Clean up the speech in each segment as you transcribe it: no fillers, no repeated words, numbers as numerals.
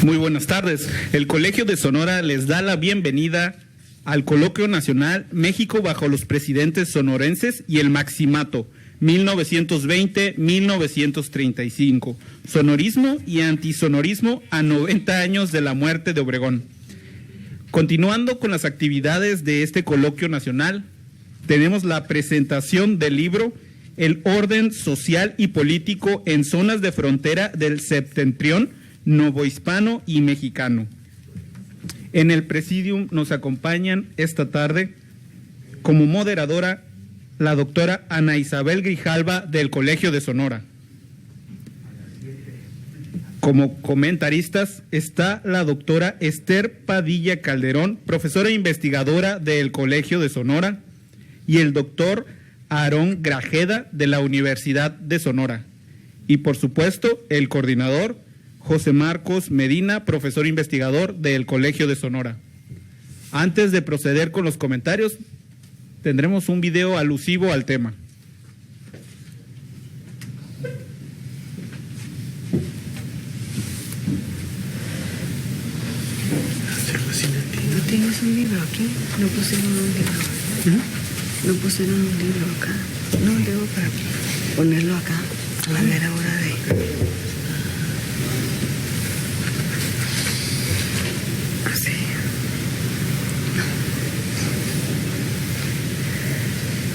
Muy buenas tardes. El Colegio de Sonora les da la bienvenida al Coloquio Nacional México bajo los presidentes sonorenses y el Maximato, 1920-1935. Sonorismo y antisonorismo a 90 años de la muerte de Obregón. Continuando con las actividades de este Coloquio Nacional, tenemos la presentación del libro El orden social y político en zonas de frontera del septentrión novohispano y mexicano. En el presidium nos acompañan esta tarde como moderadora la doctora Ana Isabel Grijalva del Colegio de Sonora. Como comentaristas está la doctora Esther Padilla Calderón, profesora e investigadora del Colegio de Sonora, y el doctor Aarón Grajeda de la Universidad de Sonora. Y por supuesto, el coordinador José Marcos Medina, profesor investigador del Colegio de Sonora. Antes de proceder con los comentarios, tendremos un video alusivo al tema. ¿No tienes un libro aquí? No pusieron un libro. No pusieron un libro acá. No, debo para ponerlo acá. A ver ahora de... Así. No.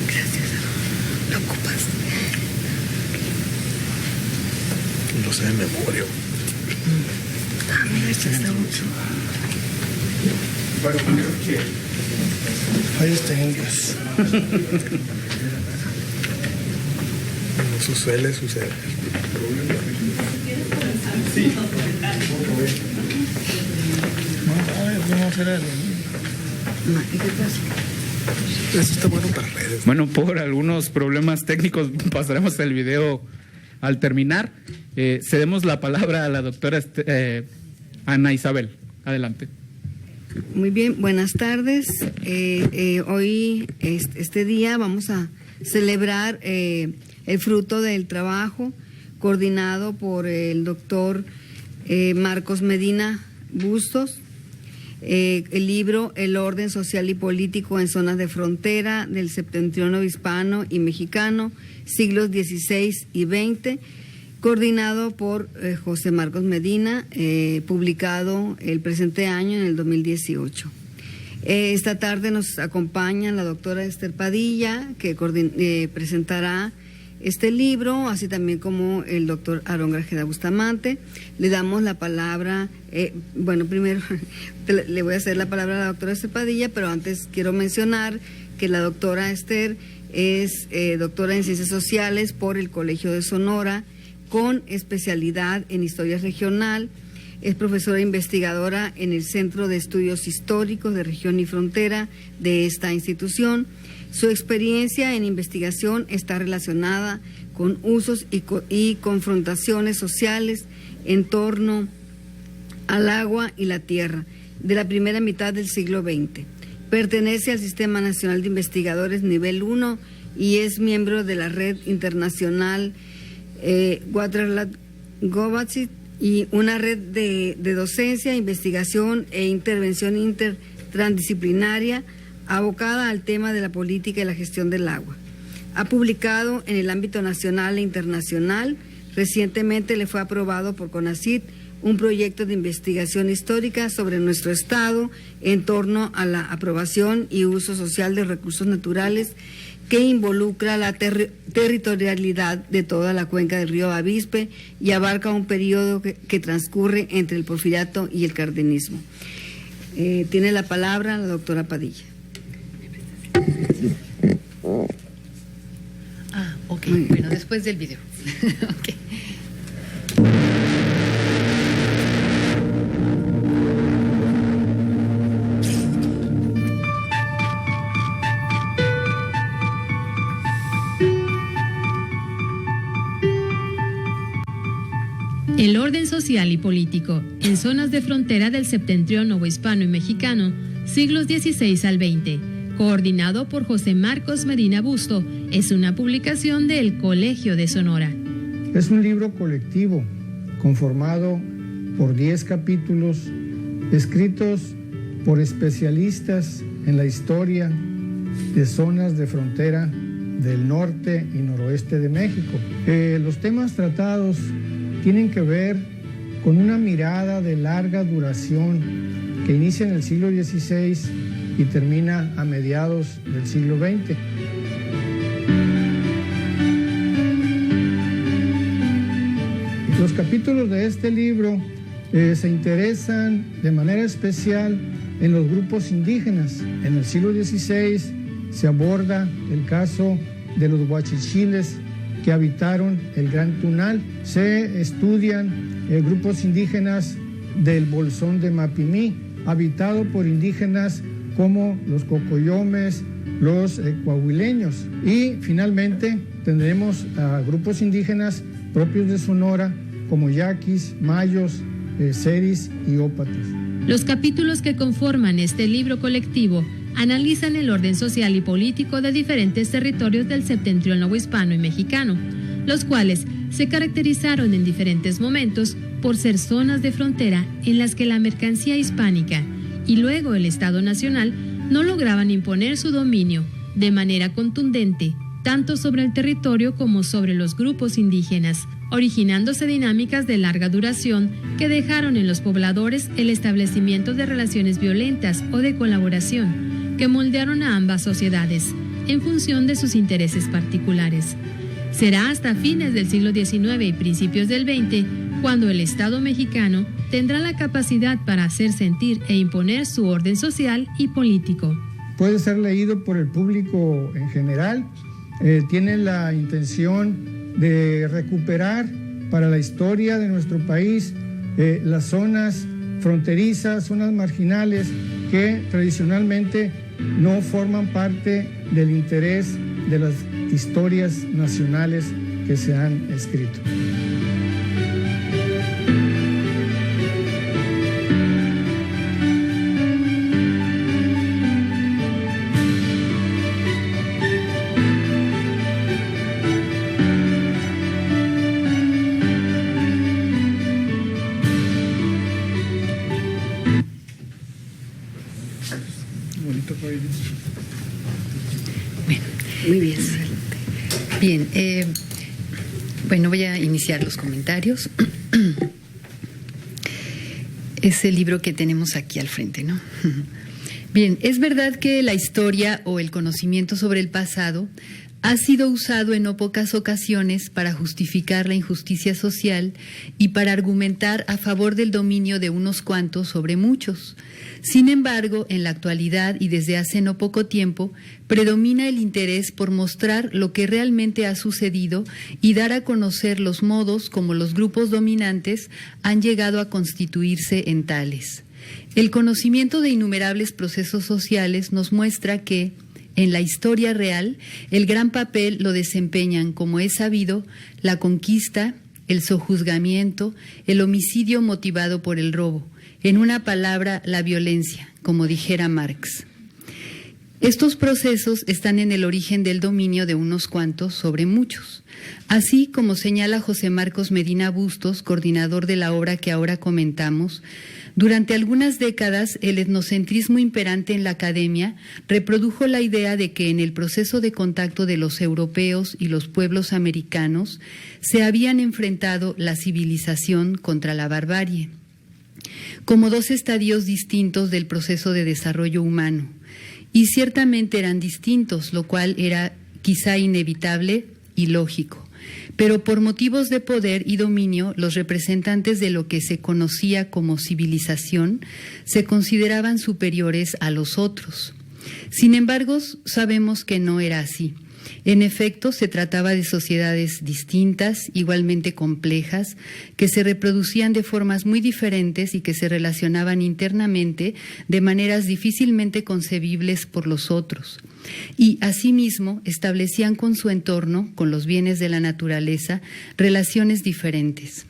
Gracias. ¿Lo ocupas? Lo sé de memoria. Ah, mira, este está mucho. Bueno, creo que... Ahí está inglés. Eso suele suceder. Sí. Vamos a hacer algo. ¿Y qué pasa? Eso está bueno para redes. Bueno, por algunos problemas técnicos pasaremos el video al terminar. Cedemos la palabra a la doctora Ana Isabel. Adelante. Muy bien, buenas tardes. Hoy, este día, vamos a celebrar el fruto del trabajo coordinado por el doctor Marcos Medina Bustos. El libro El orden social y político en zonas de frontera del septentrión novohispano y mexicano, siglos XVI y XX, coordinado por José Marcos Medina, publicado el presente año en el 2018. Esta tarde nos acompaña la doctora Esther Padilla, que presentará este libro, así también como el doctor Aarón Grajeda Bustamante. Le damos la palabra, primero le voy a hacer la palabra a la doctora Esther Padilla, pero antes quiero mencionar que la doctora Esther es doctora en Ciencias Sociales por el Colegio de Sonora, con especialidad en Historia Regional. Es profesora investigadora en el Centro de Estudios Históricos de Región y Frontera de esta institución. Su experiencia en investigación está relacionada con usos y confrontaciones sociales en torno al agua y la tierra de la primera mitad del siglo XX. Pertenece al Sistema Nacional de Investigadores Nivel 1 y es miembro de la Red Internacional Waterland Governance y una red de docencia, investigación e intervención intertransdisciplinaria abocada al tema de la política y la gestión del agua. Ha publicado en el ámbito nacional e internacional. Recientemente le fue aprobado por CONACYT un proyecto de investigación histórica sobre nuestro estado en torno a la aprobación y uso social de recursos naturales que involucra la territorialidad de toda la cuenca del río Bavispe y abarca un periodo que transcurre entre el porfiriato y el cardenismo. Tiene la palabra la doctora Padilla. Ok. Bueno, después del video. Okay. El orden social y político en zonas de frontera del septentrión novohispano y mexicano, siglos XVI al XX, coordinado por José Marcos Medina Busto, es una publicación del Colegio de Sonora. Es un libro colectivo conformado por 10 capítulos, escritos por especialistas en la historia de zonas de frontera del norte y noroeste de México. Los temas tratados tienen que ver con una mirada de larga duración que inicia en el siglo XVI y termina a mediados del siglo XX. Los capítulos de este libro se interesan de manera especial en los grupos indígenas. En el siglo XVI se aborda el caso de los huachichiles que habitaron el Gran Tunal. Se estudian grupos indígenas del Bolsón de Mapimí, habitado por indígenas como los cocoyomes, los coahuileños. Y finalmente tendremos a grupos indígenas propios de Sonora como yaquis, mayos, seris y ópatas. Los capítulos que conforman este libro colectivo analizan el orden social y político de diferentes territorios del septentrión novohispano y mexicano, los cuales se caracterizaron en diferentes momentos por ser zonas de frontera en las que la mercancía hispánica y luego el Estado Nacional no lograban imponer su dominio de manera contundente, tanto sobre el territorio como sobre los grupos indígenas, originándose dinámicas de larga duración que dejaron en los pobladores el establecimiento de relaciones violentas o de colaboración, que moldearon a ambas sociedades en función de sus intereses particulares. Será hasta fines del siglo XIX y principios del XX cuando el Estado mexicano tendrá la capacidad para hacer sentir e imponer su orden social y político. Puede ser leído por el público en general. Tiene la intención de recuperar para la historia de nuestro país las zonas fronterizas, zonas marginales que tradicionalmente no forman parte del interés de las historias nacionales que se han escrito. Muy bien. Bien, bueno, voy a iniciar los comentarios. Es el libro que tenemos aquí al frente, ¿no? Bien, es verdad que la historia o el conocimiento sobre el pasado ha sido usado en no pocas ocasiones para justificar la injusticia social y para argumentar a favor del dominio de unos cuantos sobre muchos. Sin embargo, en la actualidad y desde hace no poco tiempo, predomina el interés por mostrar lo que realmente ha sucedido y dar a conocer los modos como los grupos dominantes han llegado a constituirse en tales. El conocimiento de innumerables procesos sociales nos muestra que, en la historia real, el gran papel lo desempeñan, como es sabido, la conquista, el sojuzgamiento, el homicidio motivado por el robo, en una palabra, la violencia, como dijera Marx. Estos procesos están en el origen del dominio de unos cuantos sobre muchos. Así como señala José Marcos Medina Bustos, coordinador de la obra que ahora comentamos, durante algunas décadas el etnocentrismo imperante en la academia reprodujo la idea de que en el proceso de contacto de los europeos y los pueblos americanos se habían enfrentado la civilización contra la barbarie, como dos estadios distintos del proceso de desarrollo humano. Y ciertamente eran distintos, lo cual era quizá inevitable y lógico. Pero por motivos de poder y dominio, los representantes de lo que se conocía como civilización se consideraban superiores a los otros. Sin embargo, sabemos que no era así. En efecto, se trataba de sociedades distintas, igualmente complejas, que se reproducían de formas muy diferentes y que se relacionaban internamente de maneras difícilmente concebibles por los otros. Y, asimismo, establecían con su entorno, con los bienes de la naturaleza, relaciones diferentes.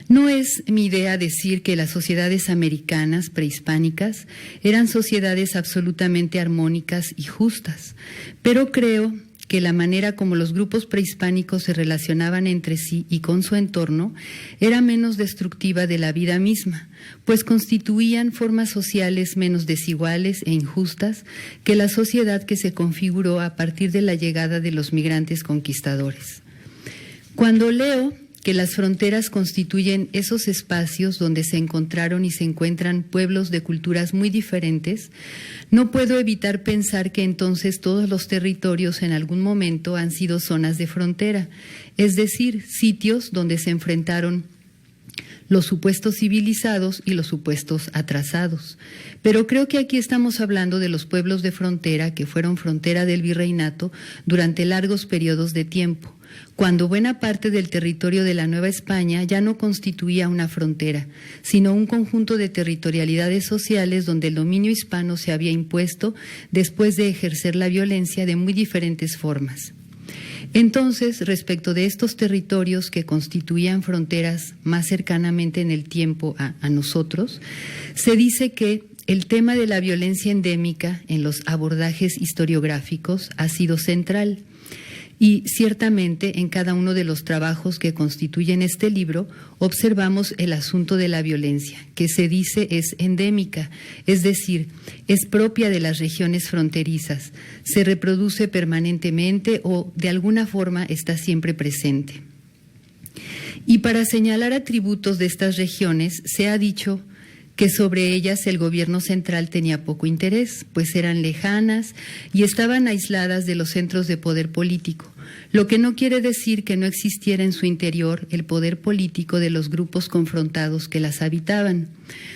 No es mi idea decir que las sociedades americanas prehispánicas eran sociedades absolutamente armónicas y justas, pero creo que la manera como los grupos prehispánicos se relacionaban entre sí y con su entorno era menos destructiva de la vida misma, pues constituían formas sociales menos desiguales e injustas que la sociedad que se configuró a partir de la llegada de los migrantes conquistadores. Cuando leo que las fronteras constituyen esos espacios donde se encontraron y se encuentran pueblos de culturas muy diferentes, no puedo evitar pensar que entonces todos los territorios en algún momento han sido zonas de frontera, es decir, sitios donde se enfrentaron los supuestos civilizados y los supuestos atrasados. Pero creo que aquí estamos hablando de los pueblos de frontera que fueron frontera del virreinato durante largos periodos de tiempo, cuando buena parte del territorio de la Nueva España ya no constituía una frontera, sino un conjunto de territorialidades sociales donde el dominio hispano se había impuesto después de ejercer la violencia de muy diferentes formas. Entonces, respecto de estos territorios que constituían fronteras más cercanamente en el tiempo a nosotros, se dice que el tema de la violencia endémica en los abordajes historiográficos ha sido central. Y ciertamente en cada uno de los trabajos que constituyen este libro observamos el asunto de la violencia, que se dice es endémica, es decir, es propia de las regiones fronterizas, se reproduce permanentemente o de alguna forma está siempre presente. Y para señalar atributos de estas regiones se ha dicho que sobre ellas el gobierno central tenía poco interés, pues eran lejanas y estaban aisladas de los centros de poder político, lo que no quiere decir que no existiera en su interior el poder político de los grupos confrontados que las habitaban,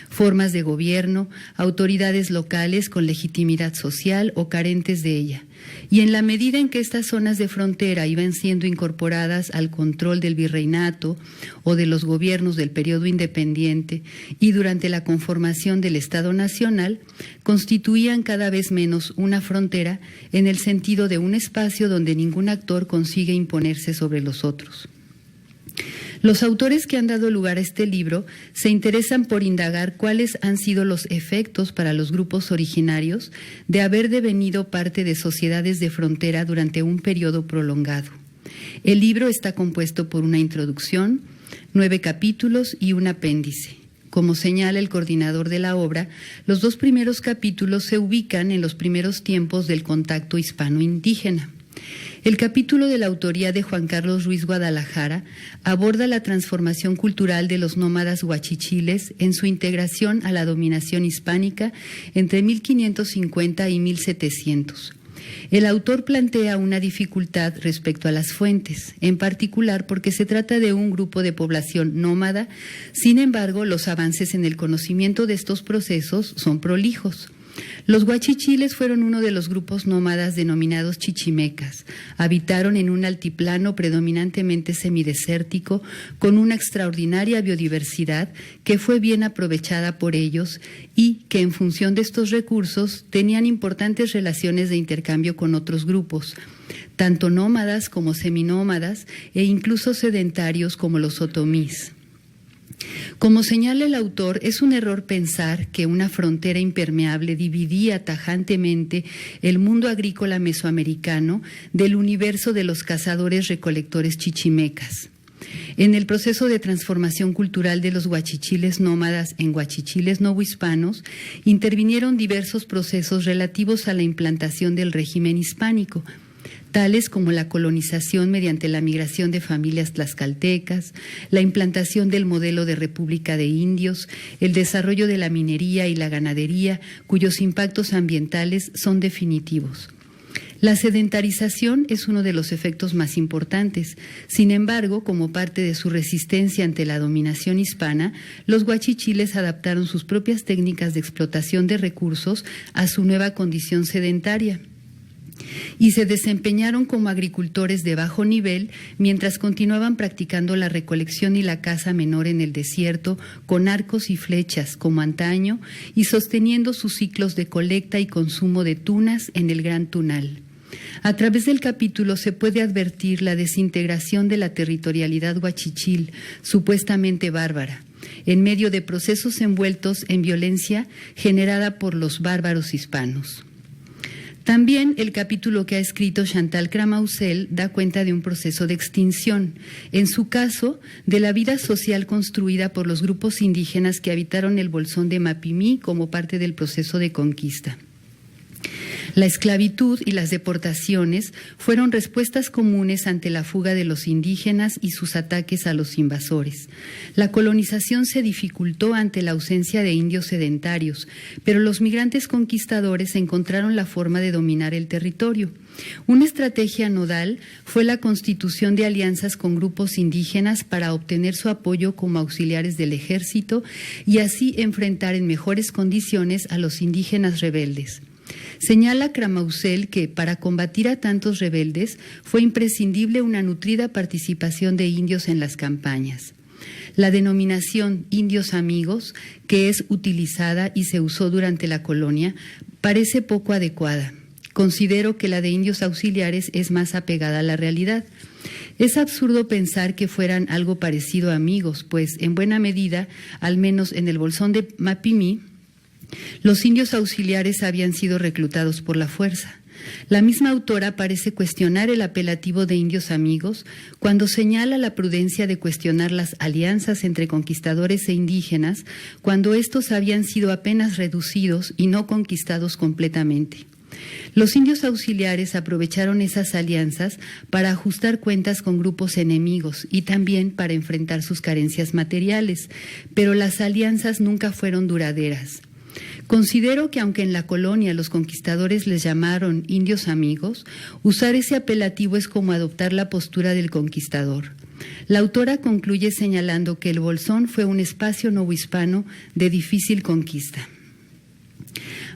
formas de gobierno, autoridades locales con legitimidad social o carentes de ella. Y en la medida en que estas zonas de frontera iban siendo incorporadas al control del virreinato o de los gobiernos del periodo independiente y durante la conformación del Estado Nacional, constituían cada vez menos una frontera en el sentido de un espacio donde ningún actor consigue imponerse sobre los otros. Los autores que han dado lugar a este libro se interesan por indagar cuáles han sido los efectos para los grupos originarios de haber devenido parte de sociedades de frontera durante un periodo prolongado. El libro está compuesto por una introducción, 9 capítulos y un apéndice. Como señala el coordinador de la obra, los 2 primeros capítulos se ubican en los primeros tiempos del contacto hispano-indígena. El capítulo de la autoría de Juan Carlos Ruiz Guadalajara aborda la transformación cultural de los nómadas huachichiles en su integración a la dominación hispánica entre 1550 y 1700. El autor plantea una dificultad respecto a las fuentes, en particular porque se trata de un grupo de población nómada. Sin embargo, los avances en el conocimiento de estos procesos son prolijos. Los huachichiles fueron uno de los grupos nómadas denominados chichimecas. Habitaron en un altiplano predominantemente semidesértico con una extraordinaria biodiversidad que fue bien aprovechada por ellos y que en función de estos recursos tenían importantes relaciones de intercambio con otros grupos, tanto nómadas como seminómadas e incluso sedentarios como los otomís. Como señala el autor, es un error pensar que una frontera impermeable dividía tajantemente el mundo agrícola mesoamericano del universo de los cazadores-recolectores chichimecas. En el proceso de transformación cultural de los huachichiles nómadas en huachichiles novohispanos, intervinieron diversos procesos relativos a la implantación del régimen hispánico, tales como la colonización mediante la migración de familias tlaxcaltecas, la implantación del modelo de República de Indios, el desarrollo de la minería y la ganadería, cuyos impactos ambientales son definitivos. La sedentarización es uno de los efectos más importantes. Sin embargo, como parte de su resistencia ante la dominación hispana, los huachichiles adaptaron sus propias técnicas de explotación de recursos a su nueva condición sedentaria y se desempeñaron como agricultores de bajo nivel mientras continuaban practicando la recolección y la caza menor en el desierto con arcos y flechas como antaño y sosteniendo sus ciclos de colecta y consumo de tunas en el Gran Tunal. A través del capítulo se puede advertir la desintegración de la territorialidad huachichil, supuestamente bárbara, en medio de procesos envueltos en violencia generada por los bárbaros hispanos. También el capítulo que ha escrito Chantal Kramausel da cuenta de un proceso de extinción, en su caso, de la vida social construida por los grupos indígenas que habitaron el bolsón de Mapimí como parte del proceso de conquista. La esclavitud y las deportaciones fueron respuestas comunes ante la fuga de los indígenas y sus ataques a los invasores. La colonización se dificultó ante la ausencia de indios sedentarios, pero los migrantes conquistadores encontraron la forma de dominar el territorio. Una estrategia nodal fue la constitución de alianzas con grupos indígenas para obtener su apoyo como auxiliares del ejército y así enfrentar en mejores condiciones a los indígenas rebeldes. Señala Kramausel que para combatir a tantos rebeldes fue imprescindible una nutrida participación de indios en las campañas. La denominación indios amigos, que es utilizada y se usó durante la colonia, parece poco adecuada. Considero que la de indios auxiliares es más apegada a la realidad. Es absurdo pensar que fueran algo parecido a amigos, pues en buena medida, al menos en el bolsón de Mapimí, los indios auxiliares habían sido reclutados por la fuerza. La misma autora parece cuestionar el apelativo de indios amigos cuando señala la prudencia de cuestionar las alianzas entre conquistadores e indígenas cuando estos habían sido apenas reducidos y no conquistados completamente. Los indios auxiliares aprovecharon esas alianzas para ajustar cuentas con grupos enemigos y también para enfrentar sus carencias materiales, pero las alianzas nunca fueron duraderas. Considero que aunque en la colonia los conquistadores les llamaron indios amigos, usar ese apelativo es como adoptar la postura del conquistador. La autora concluye señalando que el bolsón fue un espacio novohispano de difícil conquista.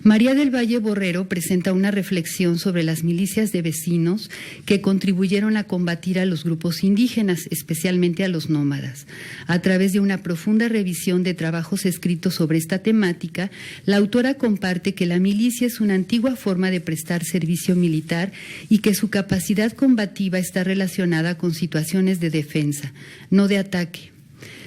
María del Valle Borrero presenta una reflexión sobre las milicias de vecinos que contribuyeron a combatir a los grupos indígenas, especialmente a los nómadas. A través de una profunda revisión de trabajos escritos sobre esta temática, la autora comparte que la milicia es una antigua forma de prestar servicio militar y que su capacidad combativa está relacionada con situaciones de defensa, no de ataque.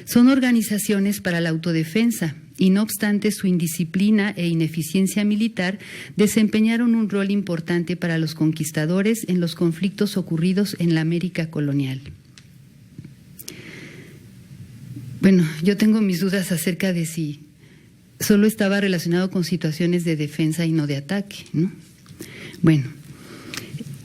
Son organizaciones para la autodefensa y no obstante su indisciplina e ineficiencia militar desempeñaron un rol importante para los conquistadores en los conflictos ocurridos en la América colonial. Bueno, yo tengo mis dudas acerca de si solo estaba relacionado con situaciones de defensa y no de ataque, ¿no? Bueno.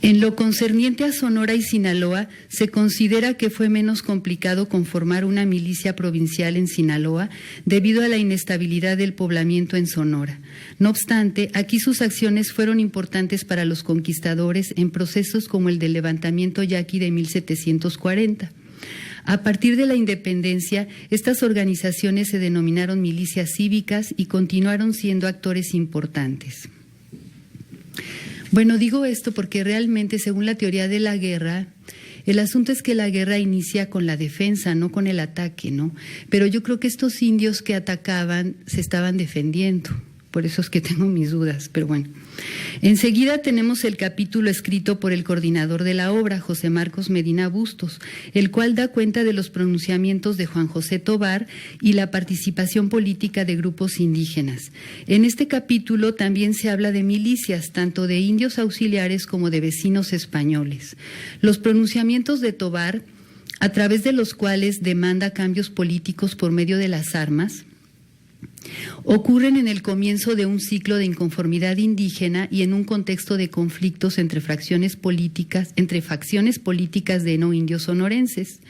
En lo concerniente a Sonora y Sinaloa, se considera que fue menos complicado conformar una milicia provincial en Sinaloa debido a la inestabilidad del poblamiento en Sonora. No obstante, aquí sus acciones fueron importantes para los conquistadores en procesos como el del levantamiento yaqui de 1740. A partir de la independencia, estas organizaciones se denominaron milicias cívicas y continuaron siendo actores importantes. Bueno, digo esto porque realmente, según la teoría de la guerra, el asunto es que la guerra inicia con la defensa, no con el ataque, ¿no? Pero yo creo que estos indios que atacaban se estaban defendiendo. Por eso es que tengo mis dudas, pero bueno. Enseguida tenemos el capítulo escrito por el coordinador de la obra, José Marcos Medina Bustos, el cual da cuenta de los pronunciamientos de Juan José Tovar y la participación política de grupos indígenas. En este capítulo también se habla de milicias, tanto de indios auxiliares como de vecinos españoles. Los pronunciamientos de Tovar, a través de los cuales demanda cambios políticos por medio de las armas, ocurren en el comienzo de un ciclo de inconformidad indígena y en un contexto de conflictos entre facciones políticas de no indios sonorenses.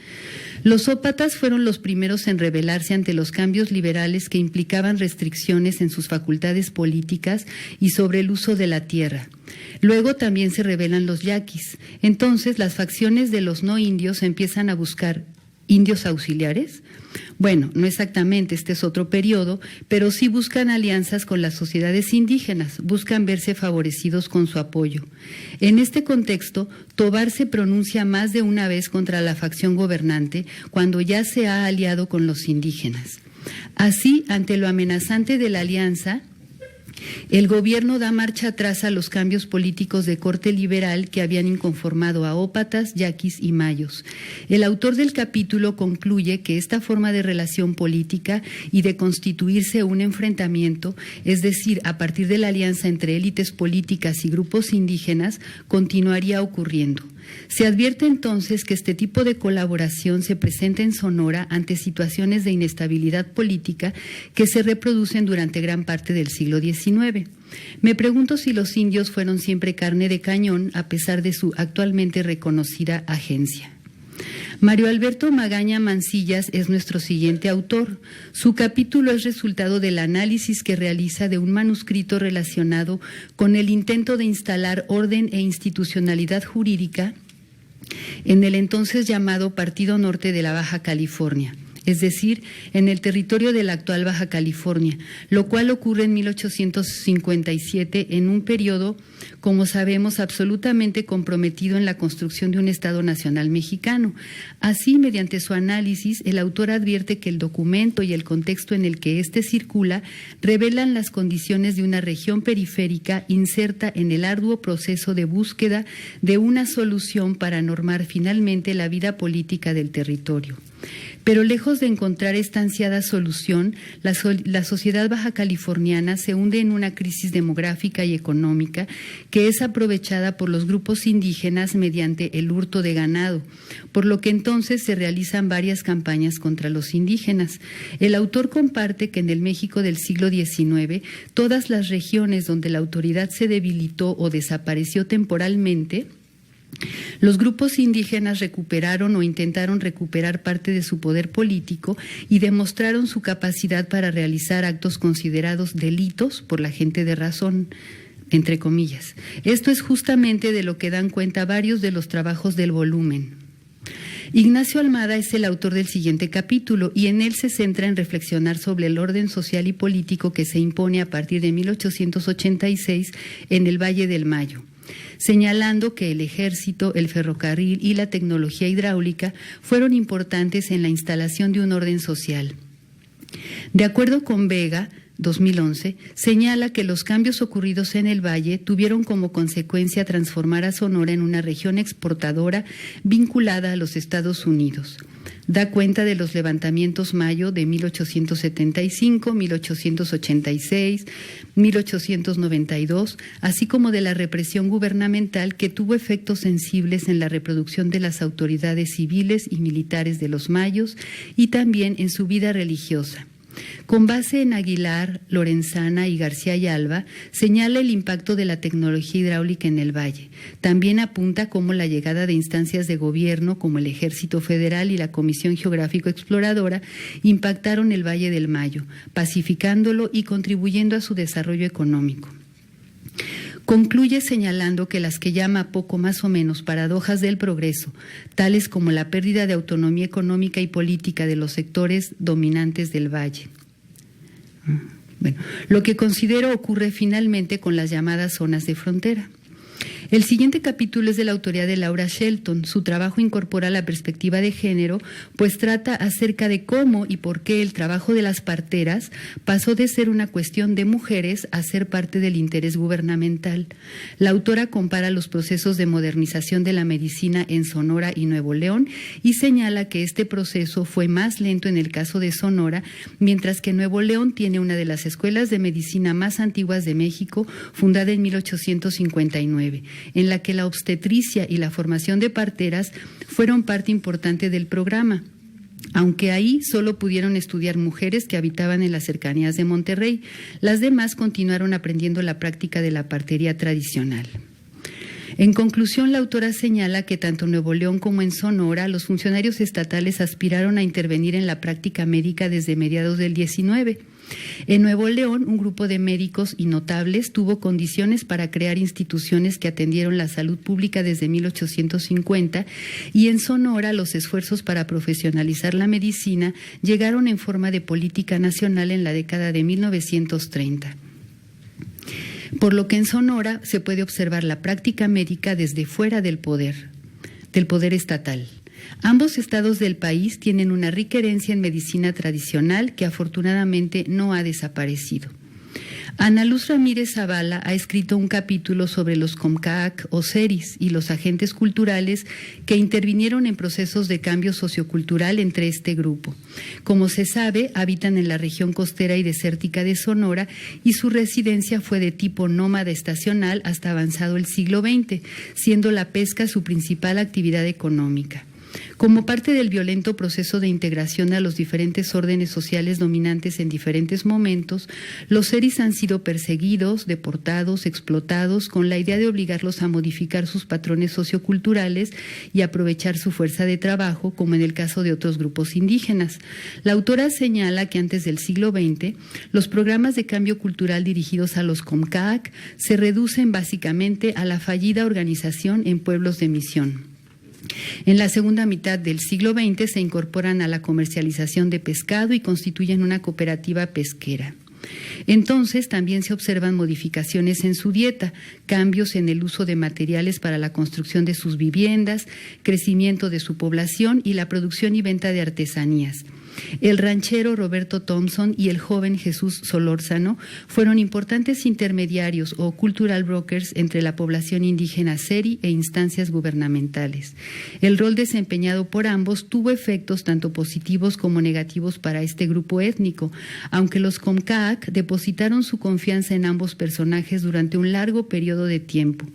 Los ópatas fueron los primeros en rebelarse ante los cambios liberales que implicaban restricciones en sus facultades políticas y sobre el uso de la tierra. Luego también se rebelan los yaquis. Entonces las facciones de los no indios empiezan a buscar indios auxiliares. Bueno, no exactamente, este es otro periodo, pero sí buscan alianzas con las sociedades indígenas, buscan verse favorecidos con su apoyo. En este contexto, Tovar se pronuncia más de una vez contra la facción gobernante cuando ya se ha aliado con los indígenas. Así, ante lo amenazante de la alianza, El gobierno da marcha atrás a los cambios políticos de corte liberal que habían inconformado a ópatas, yaquis y mayos. El autor del capítulo concluye que esta forma de relación política y de constituirse un enfrentamiento, es decir, a partir de la alianza entre élites políticas y grupos indígenas, continuaría ocurriendo. Se advierte entonces que este tipo de colaboración se presenta en Sonora ante situaciones de inestabilidad política que se reproducen durante gran parte del siglo XIX. Me pregunto si los indios fueron siempre carne de cañón a pesar de su actualmente reconocida agencia. Mario Alberto Magaña Mancillas es nuestro siguiente autor. Su capítulo es resultado del análisis que realiza de un manuscrito relacionado con el intento de instalar orden e institucionalidad jurídica en el entonces llamado Partido Norte de la Baja California, es decir, en el territorio de la actual Baja California, lo cual ocurre en 1857 en un periodo, como sabemos, absolutamente comprometido en la construcción de un Estado nacional mexicano. Así, mediante su análisis, el autor advierte que el documento y el contexto en el que éste circula revelan las condiciones de una región periférica inserta en el arduo proceso de búsqueda de una solución para normar finalmente la vida política del territorio. Pero lejos de encontrar esta ansiada solución, la sociedad baja californiana se hunde en una crisis demográfica y económica que es aprovechada por los grupos indígenas mediante el hurto de ganado, por lo que entonces se realizan varias campañas contra los indígenas. El autor comparte que en el México del siglo XIX, todas las regiones donde la autoridad se debilitó o desapareció temporalmente, los grupos indígenas recuperaron o intentaron recuperar parte de su poder político y demostraron su capacidad para realizar actos considerados delitos por la gente de razón, entre comillas. Esto es justamente de lo que dan cuenta varios de los trabajos del volumen. Ignacio Almada es el autor del siguiente capítulo y en él se centra en reflexionar sobre el orden social y político que se impone a partir de 1886 en el Valle del Mayo, señalando que el ejército, el ferrocarril y la tecnología hidráulica fueron importantes en la instalación de un orden social. De acuerdo con Vega, 2011, señala que los cambios ocurridos en el Valle tuvieron como consecuencia transformar a Sonora en una región exportadora vinculada a los Estados Unidos. Da cuenta de los levantamientos Mayo de 1875, 1886, 1892, así como de la represión gubernamental que tuvo efectos sensibles en la reproducción de las autoridades civiles y militares de los mayos y también en su vida religiosa. Con base en Aguilar, Lorenzana y García y Alba, señala el impacto de la tecnología hidráulica en el Valle. También apunta cómo la llegada de instancias de gobierno como el Ejército Federal y la Comisión Geográfico Exploradora impactaron el Valle del Mayo, pacificándolo y contribuyendo a su desarrollo económico. Concluye señalando que las que llama poco más o menos paradojas del progreso, tales como la pérdida de autonomía económica y política de los sectores dominantes del Valle. Bueno, lo que considero ocurre finalmente con las llamadas zonas de frontera. El siguiente capítulo es de la autoría de Laura Shelton. Su trabajo incorpora la perspectiva de género, pues trata acerca de cómo y por qué el trabajo de las parteras pasó de ser una cuestión de mujeres a ser parte del interés gubernamental. La autora compara los procesos de modernización de la medicina en Sonora y Nuevo León y señala que este proceso fue más lento en el caso de Sonora, mientras que Nuevo León tiene una de las escuelas de medicina más antiguas de México, fundada en 1859. En la que la obstetricia y la formación de parteras fueron parte importante del programa, aunque ahí solo pudieron estudiar mujeres que habitaban en las cercanías de Monterrey. Las demás continuaron aprendiendo la práctica de la partería tradicional. En conclusión, la autora señala que tanto en Nuevo León como en Sonora, los funcionarios estatales aspiraron a intervenir en la práctica médica desde mediados del 19. En Nuevo León, un grupo de médicos y notables tuvo condiciones para crear instituciones que atendieron la salud pública desde 1850 y en Sonora los esfuerzos para profesionalizar la medicina llegaron en forma de política nacional en la década de 1930. Por lo que en Sonora se puede observar la práctica médica desde fuera del poder estatal. Ambos estados del país tienen una rica herencia en medicina tradicional que afortunadamente no ha desaparecido. Ana Luz Ramírez Zavala ha escrito un capítulo sobre los Comcaac o seris y los agentes culturales que intervinieron en procesos de cambio sociocultural entre este grupo. Como se sabe, habitan en la región costera y desértica de Sonora y su residencia fue de tipo nómada estacional hasta avanzado el siglo XX, siendo la pesca su principal actividad económica. Como parte del violento proceso de integración a los diferentes órdenes sociales dominantes en diferentes momentos, los seris han sido perseguidos, deportados, explotados, con la idea de obligarlos a modificar sus patrones socioculturales y aprovechar su fuerza de trabajo, como en el caso de otros grupos indígenas. La autora señala que antes del siglo XX, los programas de cambio cultural dirigidos a los Comcaac se reducen básicamente a la fallida organización en pueblos de misión. En la segunda mitad del siglo XX se incorporan a la comercialización de pescado y constituyen una cooperativa pesquera. Entonces también se observan modificaciones en su dieta, cambios en el uso de materiales para la construcción de sus viviendas, crecimiento de su población y la producción y venta de artesanías. El ranchero Roberto Thompson y el joven Jesús Solórzano fueron importantes intermediarios o cultural brokers entre la población indígena seri e instancias gubernamentales. El rol desempeñado por ambos tuvo efectos tanto positivos como negativos para este grupo étnico, aunque los Comcaac depositaron su confianza en ambos personajes durante un largo periodo de tiempo.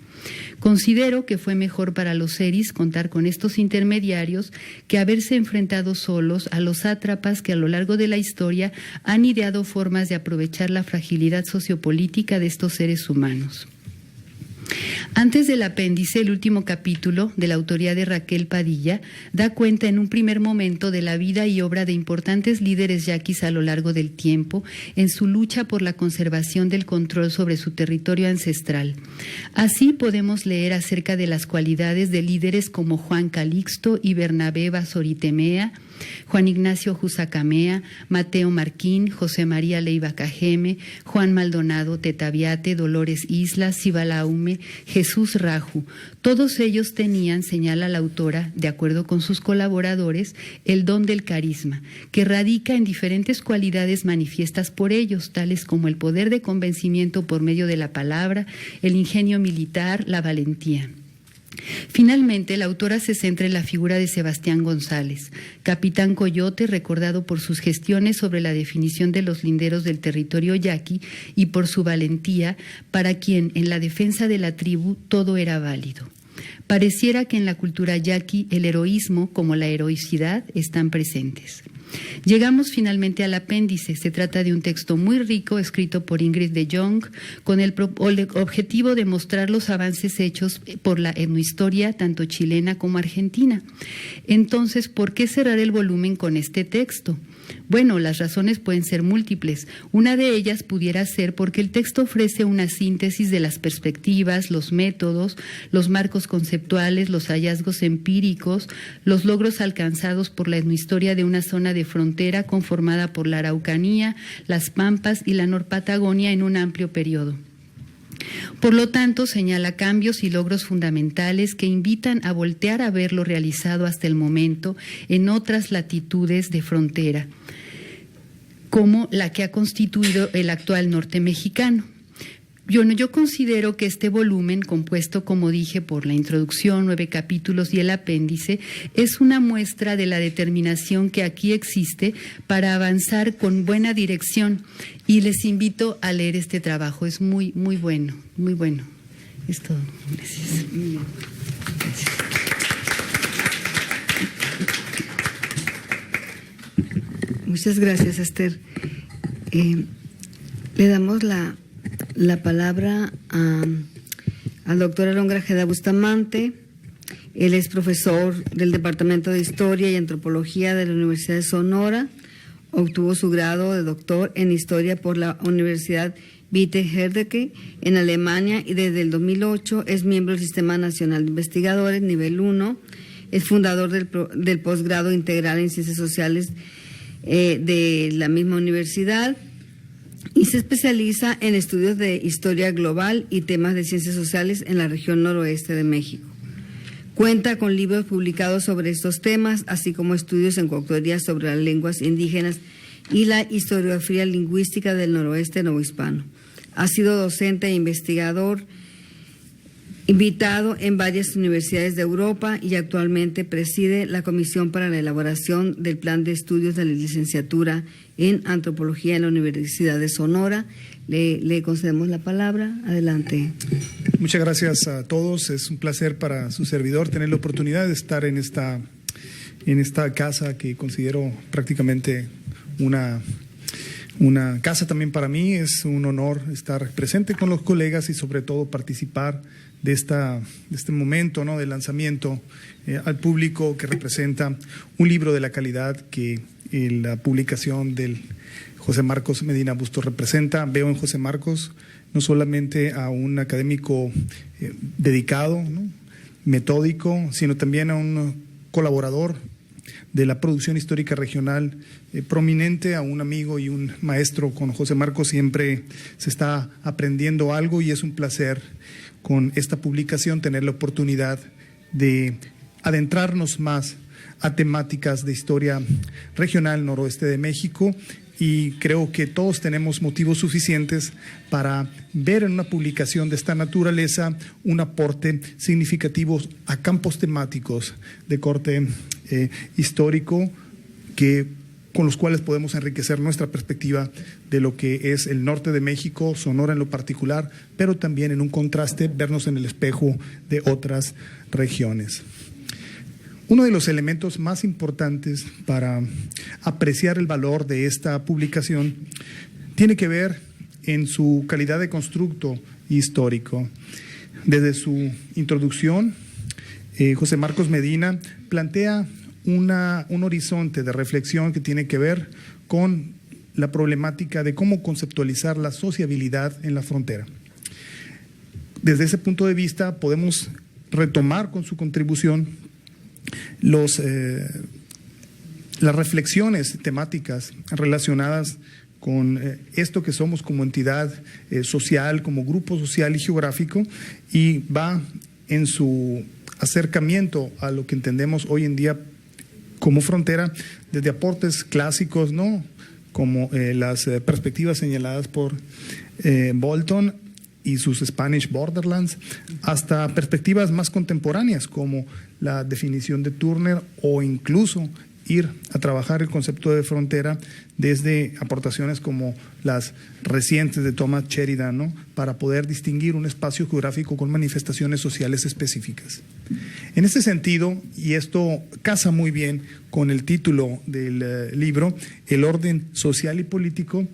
Considero que fue mejor para los seris contar con estos intermediarios que haberse enfrentado solos a los sátrapas que a lo largo de la historia han ideado formas de aprovechar la fragilidad sociopolítica de estos seres humanos. Antes del apéndice, el último capítulo, de la autoría de Raquel Padilla, da cuenta en un primer momento de la vida y obra de importantes líderes yaquis a lo largo del tiempo en su lucha por la conservación del control sobre su territorio ancestral. Así podemos leer acerca de las cualidades de líderes como Juan Calixto y Bernabé Basoritemea, Juan Ignacio Jusacamea, Mateo Marquín, José María Leiva Cajeme, Juan Maldonado Tetaviate, Dolores Islas, Cibalaume, Jesús Raju. Todos ellos tenían, señala la autora, de acuerdo con sus colaboradores, el don del carisma, que radica en diferentes cualidades manifiestas por ellos, tales como el poder de convencimiento por medio de la palabra, el ingenio militar, la valentía. Finalmente, la autora se centra en la figura de Sebastián González, capitán Coyote, recordado por sus gestiones sobre la definición de los linderos del territorio yaqui y por su valentía, para quien en la defensa de la tribu todo era válido. Pareciera que en la cultura yaqui el heroísmo como la heroicidad están presentes. Llegamos finalmente al apéndice. Se trata de un texto muy rico escrito por Ingrid de Jong con el objetivo de mostrar los avances hechos por la etnohistoria tanto chilena como argentina. Entonces, ¿por qué cerrar el volumen con este texto? Bueno, las razones pueden ser múltiples. Una de ellas pudiera ser porque el texto ofrece una síntesis de las perspectivas, los métodos, los marcos conceptuales, los hallazgos empíricos, los logros alcanzados por la etnohistoria de una zona de frontera conformada por la Araucanía, las Pampas y la Norpatagonia en un amplio periodo. Por lo tanto, señala cambios y logros fundamentales que invitan a voltear a ver lo realizado hasta el momento en otras latitudes de frontera, como la que ha constituido el actual norte mexicano. Yo considero que este volumen, compuesto, como dije, por la introducción, 9 capítulos y el apéndice, es una muestra de la determinación que aquí existe para avanzar con buena dirección. Y les invito a leer este trabajo, es muy, muy bueno, muy bueno. Es todo. Gracias. Gracias. Muchas gracias, Esther. Le damos la palabra al doctor Aarón Grajeda Bustamante. Él es profesor del Departamento de Historia y Antropología de la Universidad de Sonora. Obtuvo su grado de doctor en Historia por la Universidad Wittenherdecke en Alemania y desde el 2008 es miembro del Sistema Nacional de Investigadores, nivel 1. Es fundador del posgrado integral en Ciencias Sociales de la misma universidad. Y se especializa en estudios de historia global y temas de ciencias sociales en la región noroeste de México. Cuenta con libros publicados sobre estos temas, así como estudios en coautoría sobre las lenguas indígenas y la historiografía lingüística del noroeste novohispano. Ha sido docente e investigador invitado en varias universidades de Europa y actualmente preside la Comisión para la elaboración del Plan de Estudios de la Licenciatura en Antropología en la Universidad de Sonora. Le concedemos la palabra. Adelante. Muchas gracias a todos. Es un placer para su servidor tener la oportunidad de estar en esta casa que considero prácticamente una casa también para mí. Es un honor estar presente con los colegas y sobre todo participar de este momento, ¿no?, de lanzamiento al público, que representa un libro de la calidad que la publicación del José Marcos Medina Busto representa. Veo en José Marcos no solamente a un académico dedicado, ¿no?, metódico, sino también a un colaborador de la producción histórica regional prominente, a un amigo y un maestro. Con José Marcos siempre se está aprendiendo algo y es un placer con esta publicación tener la oportunidad de adentrarnos más a temáticas de historia regional noroeste de México, y creo que todos tenemos motivos suficientes para ver en una publicación de esta naturaleza un aporte significativo a campos temáticos de corte histórico con los cuales podemos enriquecer nuestra perspectiva de lo que es el norte de México, Sonora en lo particular, pero también en un contraste vernos en el espejo de otras regiones. Uno de los elementos más importantes para apreciar el valor de esta publicación tiene que ver en su calidad de constructo histórico. Desde su introducción, José Marcos Medina plantea un horizonte de reflexión que tiene que ver con la problemática de cómo conceptualizar la sociabilidad en la frontera. Desde ese punto de vista podemos retomar con su contribución las reflexiones temáticas relacionadas con esto que somos como entidad social, como grupo social y geográfico, y va en su acercamiento a lo que entendemos hoy en día como frontera, desde aportes clásicos, ¿no?, como las perspectivas señaladas por Bolton y sus Spanish Borderlands, hasta perspectivas más contemporáneas como la definición de Turner, o incluso ir a trabajar el concepto de frontera desde aportaciones como las recientes de Thomas Sheridan, ¿no?, para poder distinguir un espacio geográfico con manifestaciones sociales específicas. En este sentido, y esto casa muy bien con el título del libro, El orden social y político,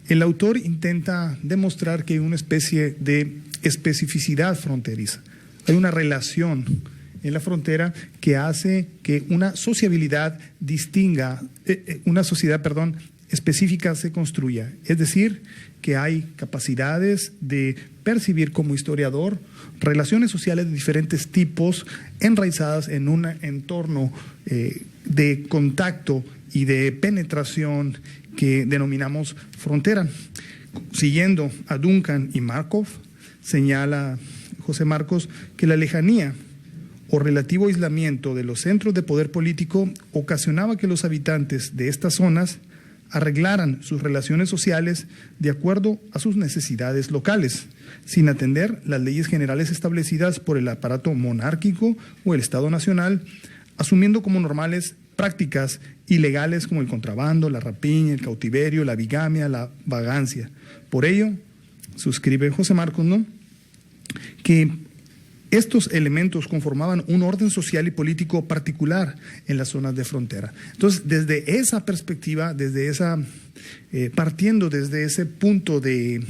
el autor intenta demostrar que hay una especie de especificidad fronteriza. Hay una relación en la frontera que hace que una sociabilidad específica se construya. Es decir, que hay capacidades de percibir como historiador relaciones sociales de diferentes tipos enraizadas en un entorno de contacto y de penetración que denominamos frontera. Siguiendo a Duncan y Markov, señala José Marcos que la lejanía o relativo aislamiento de los centros de poder político ocasionaba que los habitantes de estas zonas arreglaran sus relaciones sociales de acuerdo a sus necesidades locales, sin atender las leyes generales establecidas por el aparato monárquico o el Estado Nacional, asumiendo como normales prácticas ilegales como el contrabando, la rapiña, el cautiverio, la bigamia, la vagancia. Por ello, suscribe José Marcos, ¿no?, que estos elementos conformaban un orden social y político particular en las zonas de frontera. Entonces, desde esa perspectiva, partiendo desde ese punto de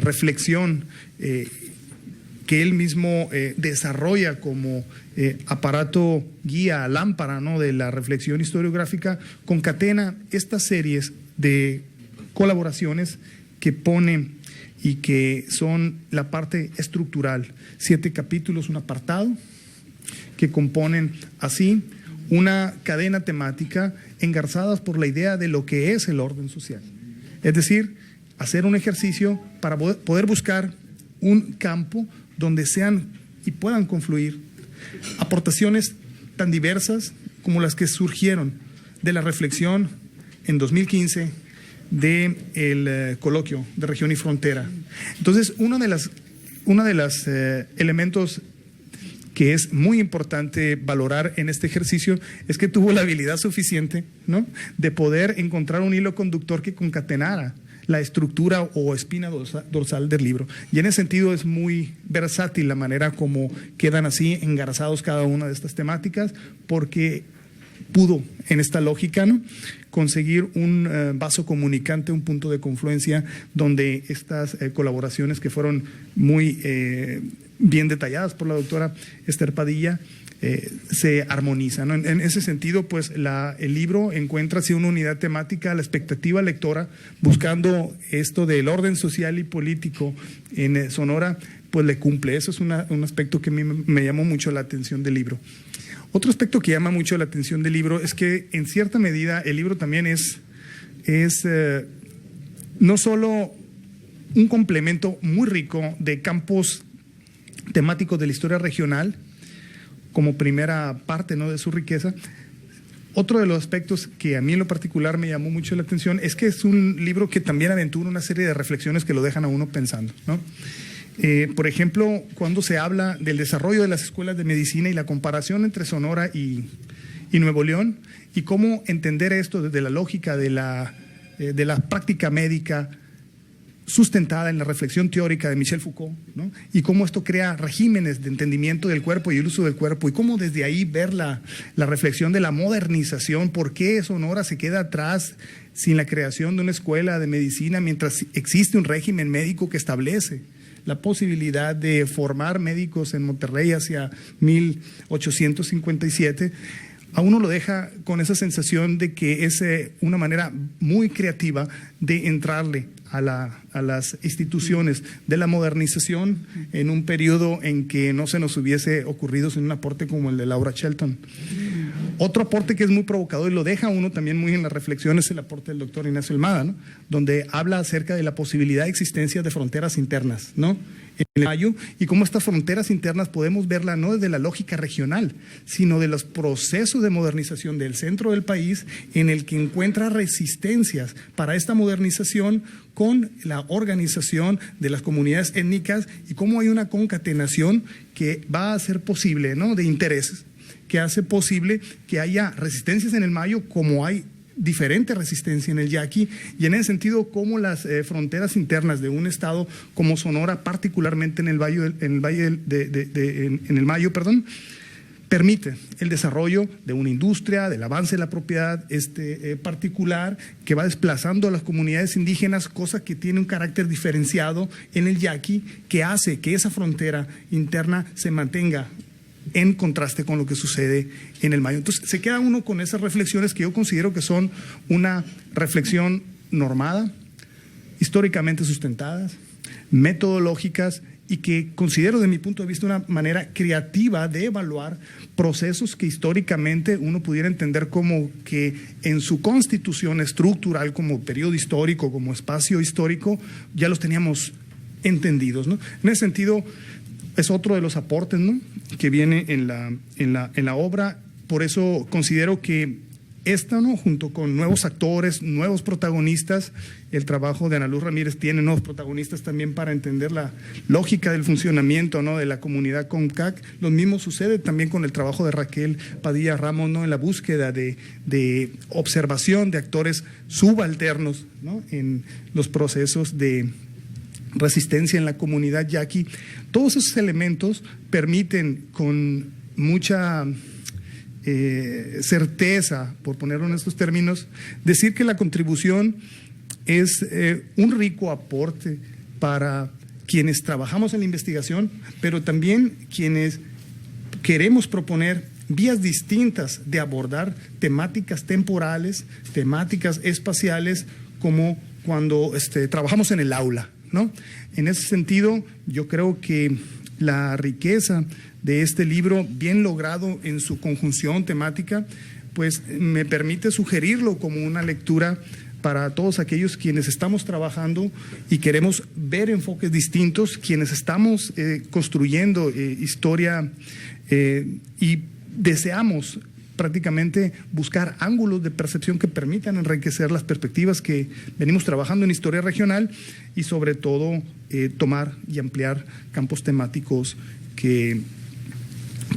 reflexión que él mismo desarrolla como aparato guía, lámpara, ¿no?, de la reflexión historiográfica, concatena estas series de colaboraciones que pone y que son la parte estructural. 7 capítulos, un apartado, que componen así una cadena temática engarzadas por la idea de lo que es el orden social. Es decir, hacer un ejercicio para poder buscar un campo donde sean y puedan confluir aportaciones tan diversas como las que surgieron de la reflexión en 2015 del coloquio de región y frontera. Entonces, uno de los elementos que es muy importante valorar en este ejercicio es que tuvo la habilidad suficiente, ¿no?, de poder encontrar un hilo conductor que concatenara la estructura o espina dorsal del libro. Y en ese sentido es muy versátil la manera como quedan así engarzados cada una de estas temáticas, porque pudo, en esta lógica, ¿no?, conseguir un vaso comunicante, un punto de confluencia donde estas colaboraciones que fueron muy bien detalladas por la doctora Esther Padilla se armonizan, ¿no? En ese sentido, pues el libro encuentra así una unidad temática, la expectativa lectora, buscando esto del orden social y político en Sonora, pues le cumple. Eso es un aspecto que a mí me llamó mucho la atención del libro. Otro aspecto que llama mucho la atención del libro es que, en cierta medida, el libro también es no solo un complemento muy rico de campos temáticos de la historia regional, como primera parte, ¿no?, de su riqueza. Otro de los aspectos que a mí en lo particular me llamó mucho la atención es que es un libro que también aventura una serie de reflexiones que lo dejan a uno pensando, ¿no? Por ejemplo, cuando se habla del desarrollo de las escuelas de medicina y la comparación entre Sonora y Nuevo León, y cómo entender esto desde la lógica de la práctica médica sustentada en la reflexión teórica de Michel Foucault, ¿no?, y cómo esto crea regímenes de entendimiento del cuerpo y el uso del cuerpo, y cómo desde ahí ver la reflexión de la modernización, por qué Sonora se queda atrás sin la creación de una escuela de medicina mientras existe un régimen médico que establece la posibilidad de formar médicos en Monterrey hacia 1857, a uno lo deja con esa sensación de que es una manera muy creativa de entrarle a las instituciones de la modernización en un periodo en que no se nos hubiese ocurrido sin un aporte como el de Laura Shelton. Otro aporte que es muy provocador y lo deja uno también muy en la reflexión es el aporte del doctor Ignacio Almada, ¿no?, donde habla acerca de la posibilidad de existencia de fronteras internas, ¿no?, en el Mayo, y cómo estas fronteras internas podemos verla no desde la lógica regional, sino de los procesos de modernización del centro del país, en el que encuentra resistencias para esta modernización con la organización de las comunidades étnicas, y cómo hay una concatenación que va a ser posible, ¿no?, de intereses, que hace posible que haya resistencias en el Mayo como hay diferente resistencia en el Yaqui, y en ese sentido cómo las fronteras internas de un estado como Sonora, particularmente en el Mayo, permite el desarrollo de una industria, del avance de la propiedad particular, que va desplazando a las comunidades indígenas, cosa que tiene un carácter diferenciado en el Yaqui, que hace que esa frontera interna se mantenga en contraste con lo que sucede en el Mayo. Entonces se queda uno con esas reflexiones que yo considero que son una reflexión normada, históricamente sustentadas, metodológicas, y que considero, de mi punto de vista, una manera creativa de evaluar procesos que históricamente uno pudiera entender como que en su constitución estructural, como periodo histórico, como espacio histórico, ya los teníamos entendidos, ¿no? En ese sentido, es otro de los aportes, ¿no?, que viene en la obra. Por eso considero que esta, ¿no?, junto con nuevos actores, nuevos protagonistas, el trabajo de Ana Luz Ramírez tiene nuevos protagonistas también para entender la lógica del funcionamiento, ¿no?, de la comunidad CONCAC. Lo mismo sucede también con el trabajo de Raquel Padilla Ramos, ¿no?, en la búsqueda de observación de actores subalternos, ¿no?, en los procesos de resistencia en la comunidad yaqui. Todos esos elementos permiten con mucha certeza, por ponerlo en estos términos, decir que la contribución es un rico aporte para quienes trabajamos en la investigación, pero también quienes queremos proponer vías distintas de abordar temáticas temporales, temáticas espaciales, como cuando trabajamos en el aula, ¿no? En ese sentido, yo creo que la riqueza de este libro, bien logrado en su conjunción temática, pues me permite sugerirlo como una lectura para todos aquellos quienes estamos trabajando y queremos ver enfoques distintos, quienes estamos construyendo historia y deseamos prácticamente buscar ángulos de percepción que permitan enriquecer las perspectivas que venimos trabajando en historia regional y sobre todo tomar y ampliar campos temáticos que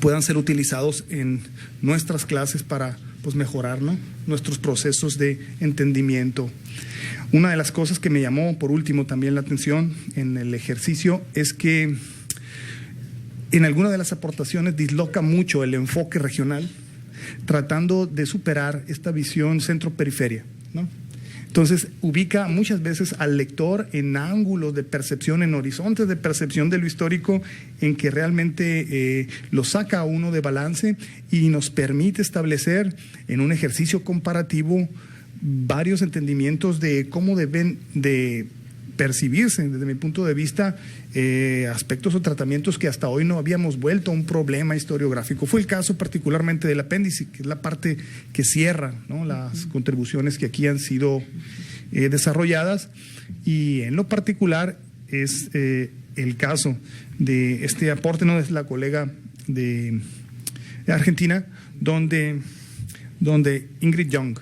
puedan ser utilizados en nuestras clases para pues mejorar, ¿no?, nuestros procesos de entendimiento. Una de las cosas que me llamó por último también la atención en el ejercicio es que en alguna de las aportaciones disloca mucho el enfoque regional, tratando de superar esta visión centro-periferia, ¿no? Entonces, ubica muchas veces al lector en ángulos de percepción, en horizontes de percepción de lo histórico, en que realmente lo saca a uno de balance y nos permite establecer en un ejercicio comparativo varios entendimientos de cómo deben de percibirse, desde mi punto de vista, aspectos o tratamientos que hasta hoy no habíamos vuelto a un problema historiográfico. Fue el caso particularmente del apéndice, que es la parte que cierra, ¿no?, las contribuciones que aquí han sido desarrolladas, y en lo particular es el caso de este aporte, ¿no?, es la colega de Argentina, donde Ingrid Young,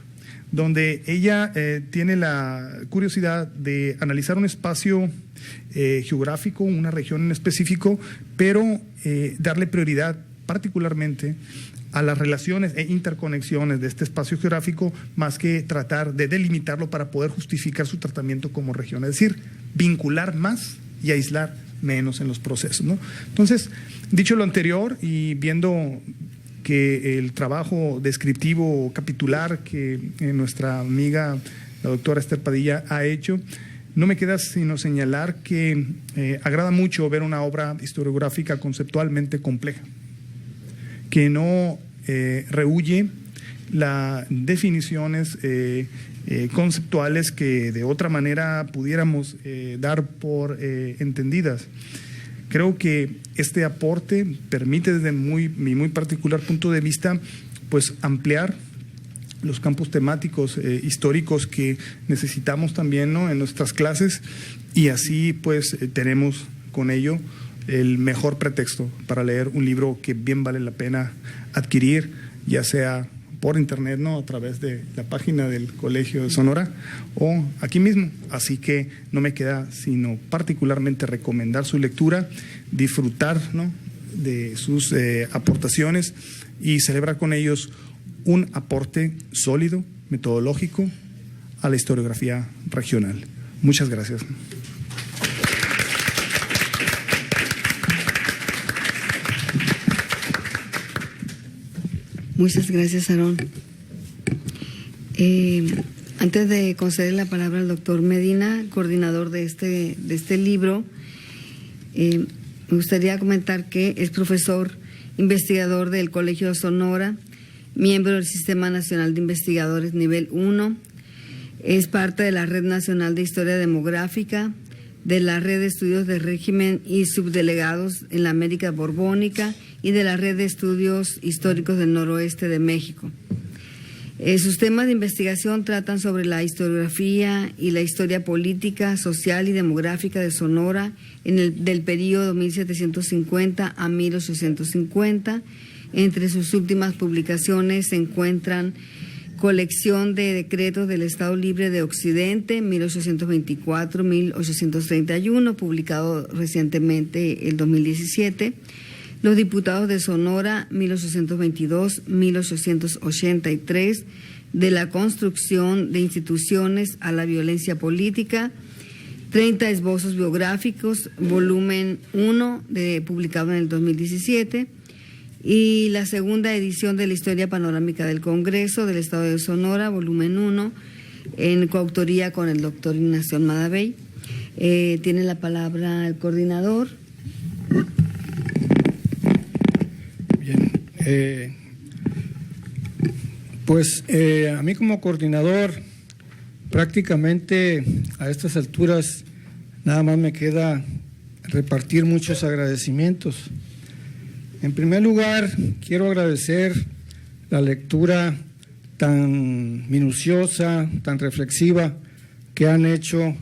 donde ella tiene la curiosidad de analizar un espacio geográfico, una región en específico, pero darle prioridad particularmente a las relaciones e interconexiones de este espacio geográfico, más que tratar de delimitarlo para poder justificar su tratamiento como región, es decir, vincular más y aislar menos en los procesos, ¿no? Entonces, dicho lo anterior y viendo que el trabajo descriptivo capitular que nuestra amiga la doctora Esther Padilla ha hecho, no me queda sino señalar que agrada mucho ver una obra historiográfica conceptualmente compleja, que no rehúye las definiciones conceptuales que de otra manera pudiéramos dar por entendidas. Creo que este aporte permite desde mi muy particular punto de vista pues ampliar los campos temáticos históricos que necesitamos también, ¿no?, en nuestras clases, y así pues tenemos con ello el mejor pretexto para leer un libro que bien vale la pena adquirir, ya sea por internet, ¿no?, a través de la página del Colegio de Sonora o aquí mismo. Así que no me queda sino particularmente recomendar su lectura, disfrutar, ¿no?, de sus aportaciones y celebrar con ellos un aporte sólido, metodológico a la historiografía regional. Muchas gracias. Muchas gracias, Aarón. Antes de conceder la palabra al doctor Medina, coordinador de este libro, me gustaría comentar que es profesor investigador del Colegio de Sonora, miembro del Sistema Nacional de Investigadores Nivel 1, es parte de la Red Nacional de Historia Demográfica, de la Red de Estudios de Régimen y Subdelegados en la América Borbónica y de la Red de Estudios Históricos del Noroeste de México. Sus temas de investigación tratan sobre la historiografía y la historia política, social y demográfica de Sonora del período 1750 a 1850. Entre sus últimas publicaciones se encuentran Colección de Decretos del Estado Libre de Occidente, 1824-1831, publicado recientemente el 2017. Los Diputados de Sonora, 1822-1883, de la construcción de instituciones a la violencia política. 30 esbozos biográficos, volumen 1, publicado en el 2017. Y la segunda edición de la Historia Panorámica del Congreso del Estado de Sonora, volumen 1, en coautoría con el doctor Ignacio Madabey. Tiene la palabra el coordinador. Bien, a mí como coordinador, prácticamente a estas alturas nada más me queda repartir muchos agradecimientos. En primer lugar, quiero agradecer la lectura tan minuciosa, tan reflexiva que han hecho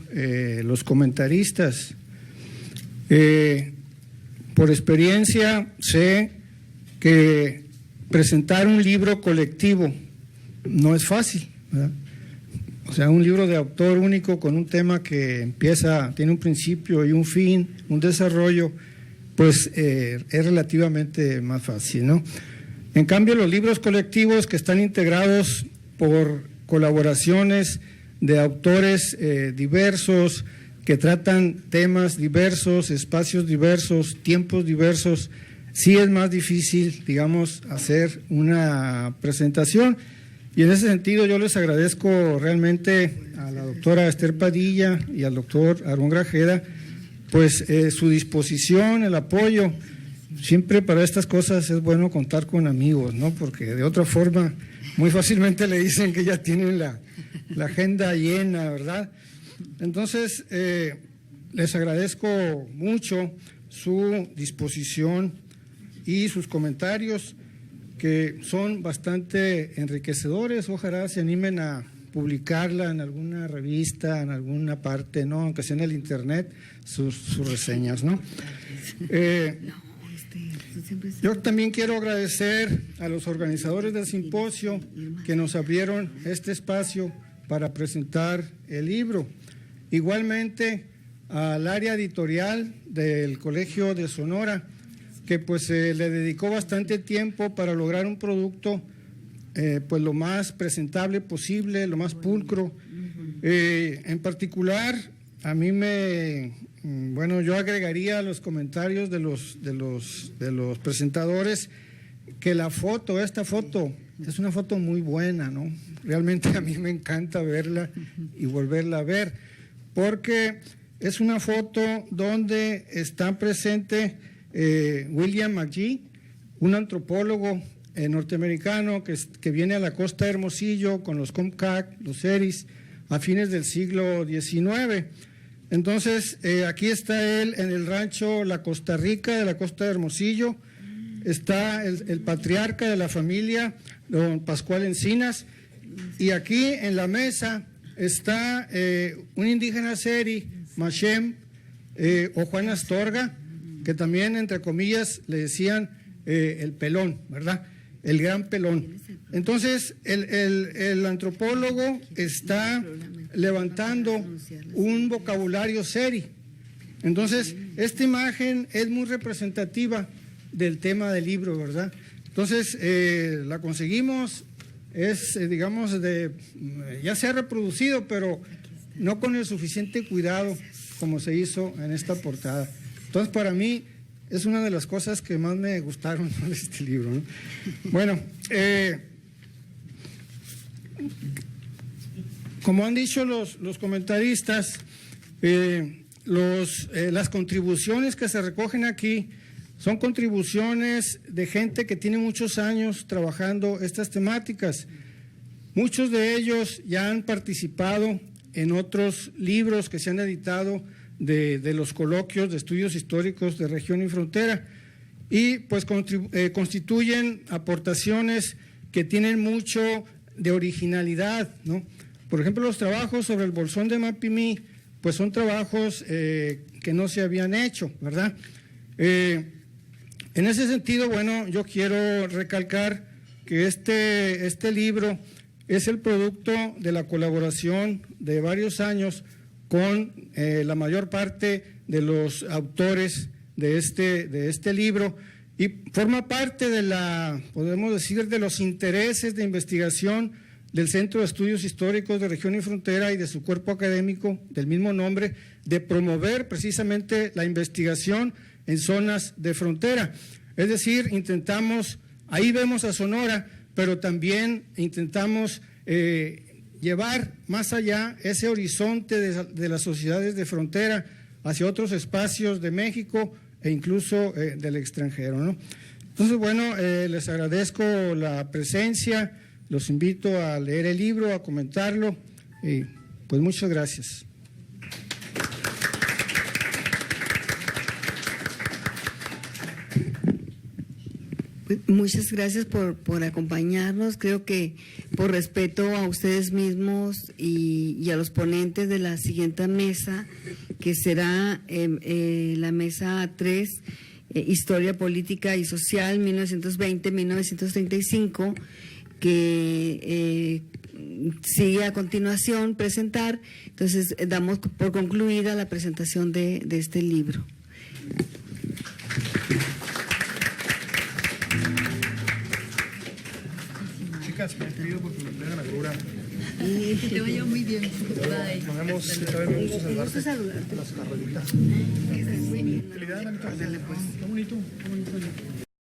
los comentaristas. Por experiencia sé que presentar un libro colectivo no es fácil, ¿verdad? O sea, un libro de autor único con un tema que tiene un principio y un fin, un desarrollo, pues es relativamente más fácil, ¿no? En cambio, los libros colectivos que están integrados por colaboraciones de autores diversos, que tratan temas diversos, espacios diversos, tiempos diversos, sí es más difícil, digamos, hacer una presentación. Y en ese sentido yo les agradezco realmente a la doctora Esther Padilla y al doctor Aarón Grajeda, pues su disposición, el apoyo. Siempre para estas cosas es bueno contar con amigos, ¿no? Porque de otra forma muy fácilmente le dicen que ya tienen la agenda llena, ¿verdad? Entonces, les agradezco mucho su disposición y sus comentarios, que son bastante enriquecedores. Ojalá se animen a publicarla en alguna revista, en alguna parte, ¿no? Aunque sea en el internet, sus reseñas, ¿no? Yo también quiero agradecer a los organizadores del simposio que nos abrieron este espacio para presentar el libro. Igualmente al área editorial del Colegio de Sonora, que pues le dedicó bastante tiempo para lograr un producto pues lo más presentable posible, lo más pulcro. En particular, a mí yo agregaría a los comentarios de los presentadores que esta foto es una foto muy buena, ¿no? Realmente a mí me encanta verla y volverla a ver, porque es una foto donde está presente William McGee, un antropólogo norteamericano que viene a la costa de Hermosillo con los Comcaac, los Eris, a fines del siglo XIX. Entonces, aquí está él en el rancho La Costa Rica de la costa de Hermosillo. Está el patriarca de la familia, don Pascual Encinas, y aquí en la mesa está un indígena seri, Machem, o Juan Astorga, que también, entre comillas, le decían el pelón, ¿verdad? El gran pelón. Entonces, el antropólogo está levantando un vocabulario seri. Entonces, esta imagen es muy representativa del tema del libro, ¿verdad? Entonces, la conseguimos, digamos, ya se ha reproducido, pero no con el suficiente cuidado como se hizo en esta portada. Entonces, para mí, es una de las cosas que más me gustaron de este libro, ¿no? Bueno, como han dicho los comentaristas, las contribuciones que se recogen aquí son contribuciones de gente que tiene muchos años trabajando estas temáticas. Muchos de ellos ya han participado en otros libros que se han editado de los coloquios de estudios históricos de región y frontera, y pues constituyen aportaciones que tienen mucho de originalidad, ¿no? Por ejemplo, los trabajos sobre el bolsón de Mapimí, pues son trabajos que no se habían hecho, ¿verdad? En ese sentido, bueno, yo quiero recalcar que este libro es el producto de la colaboración de varios años con la mayor parte de los autores de este libro, y forma parte podemos decir, de los intereses de investigación del Centro de Estudios Históricos de Región y Frontera y de su cuerpo académico del mismo nombre, de promover precisamente la investigación en zonas de frontera. Es decir, ahí vemos a Sonora, pero también intentamos llevar más allá ese horizonte de las sociedades de frontera hacia otros espacios de México e incluso del extranjero, ¿no? Entonces, bueno, les agradezco la presencia, los invito a leer el libro, a comentarlo, y pues muchas gracias. Muchas gracias por acompañarnos. Creo que por respeto a ustedes mismos y a los ponentes de la siguiente mesa, que será la mesa 3, Historia Política y Social 1920-1935, que sigue a continuación presentar. Entonces, damos por concluida la presentación de este libro. Chicas, me he pedido porque me traigan la grura. Que te vaya muy bien. Bye. Nos vemos, me gusta saludarte. Las carreritas. Felicidades, Anita. Qué bonito, qué bonito.